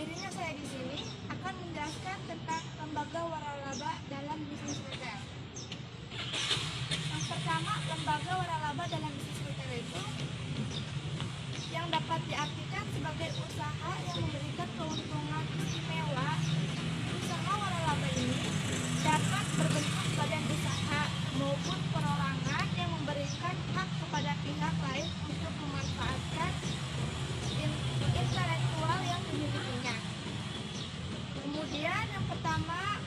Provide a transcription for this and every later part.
berdirinya saya di sini akan menjelaskan tentang lembaga waralaba dalam bisnis retail. Yang pertama, lembaga waralaba dalam bisnis retail itu yang dapat diartikan sebagai usaha yang memberikan keuntungan istimewa. Usaha waralaba ini dapat berbentuk badan usaha maupun perorangan yang memberikan hak kepada pihak lain untuk memanfaatkan intelektual yang dimilikinya. Kemudian yang pertama,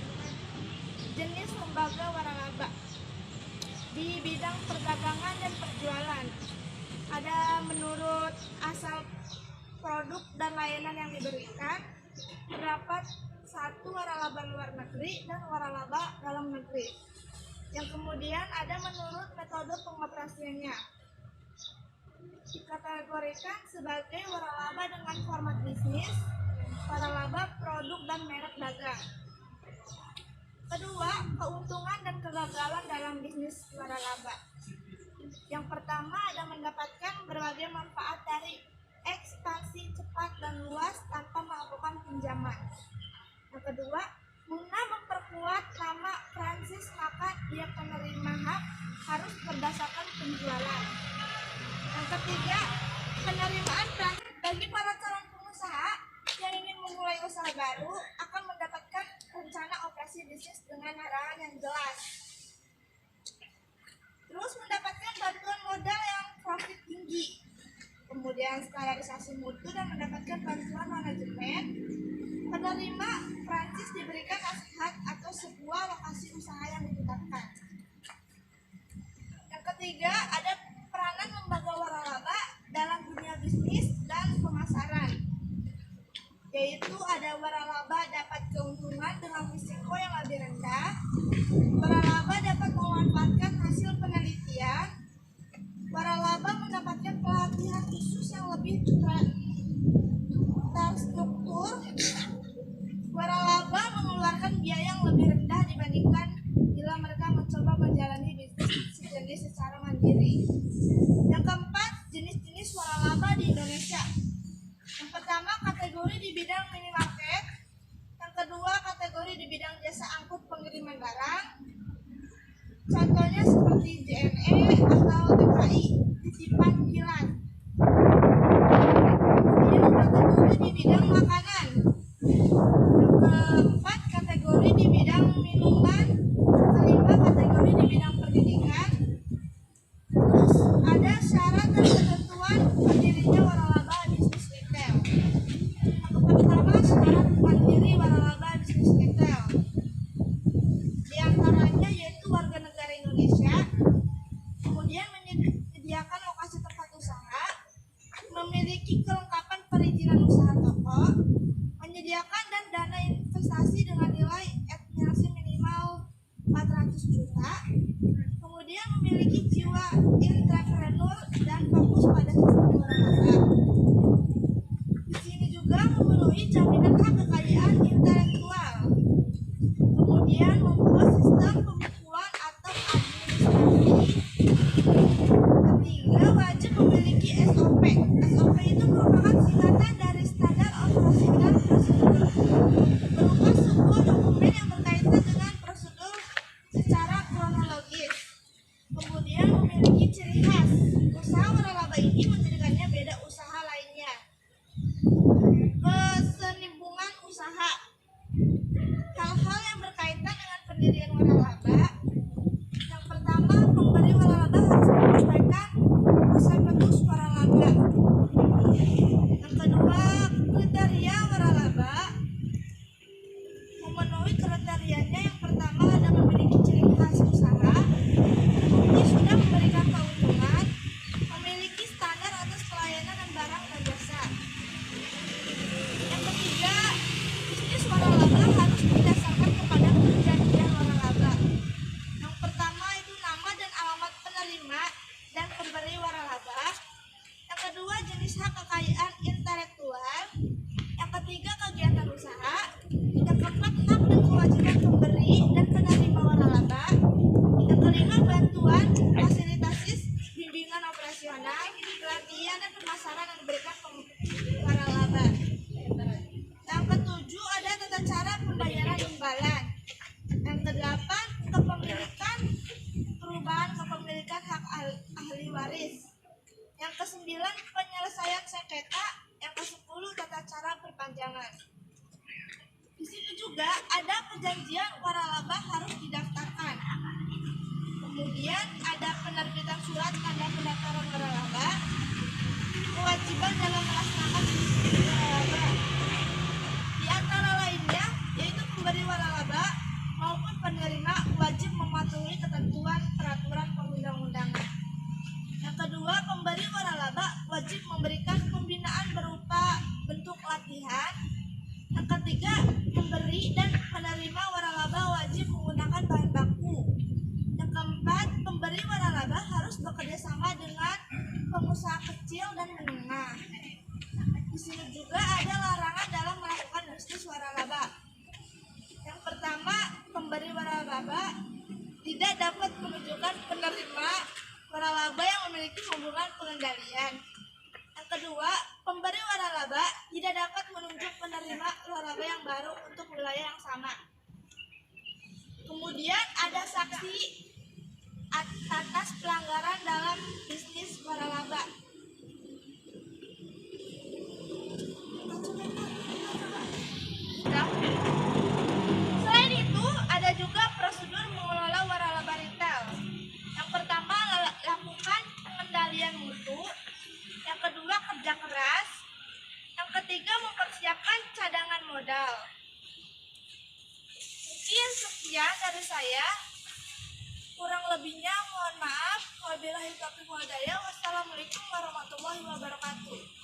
jenis lembaga waralaba di bidang perdagangan dan penjualan. Ada menurut asal produk dan layanan yang diberikan, terdapat satu waralaba luar negeri dan waralaba dalam negeri. Yang kemudian ada menurut metode pengoperasiannya. Dikategorikan sebagai waralaba dengan format bisnis, waralaba produk dan merek dagang. Kedua, keuntungan dan kegagalan dalam bisnis waralaba. Yang pertama ada mendapatkan berbagai manfaat dari ekspansi cepat dan luas tanpa melakukan pinjaman. Yang kedua, guna memperkuat nama Francis maka dia penerima hak harus berdasarkan penjualan. Yang ketiga, penerimaan Francis bagi para calon pengusaha yang ingin memulai usaha baru akan mendapatkan rencana operasi bisnis dengan arahan yang jelas. Terus mendapatkan bantuan modal yang profit tinggi. Kemudian standarisasi mutu dan mendapatkan bantuan manajemen. Penerima Francis diberikan nasihat atau sebuah lokasi usaha yang ditetapkan. Yang ketiga, ada peranan lembaga waralaba dalam dunia bisnis dan pemasaran. Yaitu ada waralaba dapat keuntungan dengan risiko yang lebih rendah. Waralaba dapat memanfaatkan hasil penelitian. Waralaba mendapatkan pelatihan khusus yang lebih terstruktur. Waralaba mengeluarkan biaya yang lebih rendah dibandingkan bila mereka mencoba menjalani bisnis sejenis secara mandiri. Yang keempat, jenis-jenis waralaba di Indonesia. Yang pertama, kategori di bidang minimarket. Yang kedua, kategori di bidang jasa angkut pengiriman barang. Contohnya seperti JNE atau TKI, titipan kilat. Kemudian kategori di bidang makanan. Yang keempat, kategori di bidang minuman. Kelima, kategori di bidang pendidikan. Terus ada syarat dan ketentuan berdirinya waralaba bisnis retail. Yang pertama, syarat mandiri waralaba bisnis retail. Di antaranya yaitu warga negara Indonesia, kemudian menyediakan lokasi tempat usaha, memiliki kelengkapan perizinan usaha toko, menyediakan dan dana investasi dengan nilai estimasi minimal 400 juta, kemudian memiliki jiwa entrepreneur dan fokus pada sistem waralaba. Di sini juga memenuhi jaminan hak kekayaan intelektual. Kemudian membuat sistem pembukuan atau administrasi. Ketiga, wajib memiliki SOP. SOP itu merupakan singkatan dari standar operasi dan prosedur, berupa sebuah dokumen yang berkaitan dengan prosedur secara kronologis. Di sini juga ada perjanjian waralaba harus didaftarkan. Kemudian ada penerbitan surat tanda pendaftaran waralaba, kewajiban dalam melaksanakan bisnis waralaba. Di antara lainnya yaitu pemberi waralaba maupun penerima wajib mematuhi ketentuan peraturan perundang-undangan. Yang kedua, pemberi waralaba wajib memberikan pembinaan berupa bentuk latihan. Yang ketiga, pemberi dan penerima waralaba wajib menggunakan bahan baku. Yang keempat, pemberi waralaba harus bekerja sama dengan pengusaha kecil dan menengah. Di sini juga ada larangan dalam melakukan bisnis waralaba. Yang pertama, pemberi waralaba tidak dapat menunjukkan penerima waralaba yang memiliki hubungan pengendalian. Yang kedua, pemberi waralaba tidak dapat menunjuk penerima waralaba yang baru untuk wilayah yang sama. Kemudian ada sanksi atas pelanggaran dalam bisnis waralaba. Selain itu, ada juga prosedur mengelola waralaba retail. Yang pertama, lakukan pengendalian mutu. Yang kedua, kerja keras. Yang ketiga, mempersiapkan cadangan modal. Mungkin sekian dari saya. Kurang lebihnya mohon maaf. Wabillahi taufiq wal hidayah. Wassalamualaikum warahmatullahi wabarakatuh.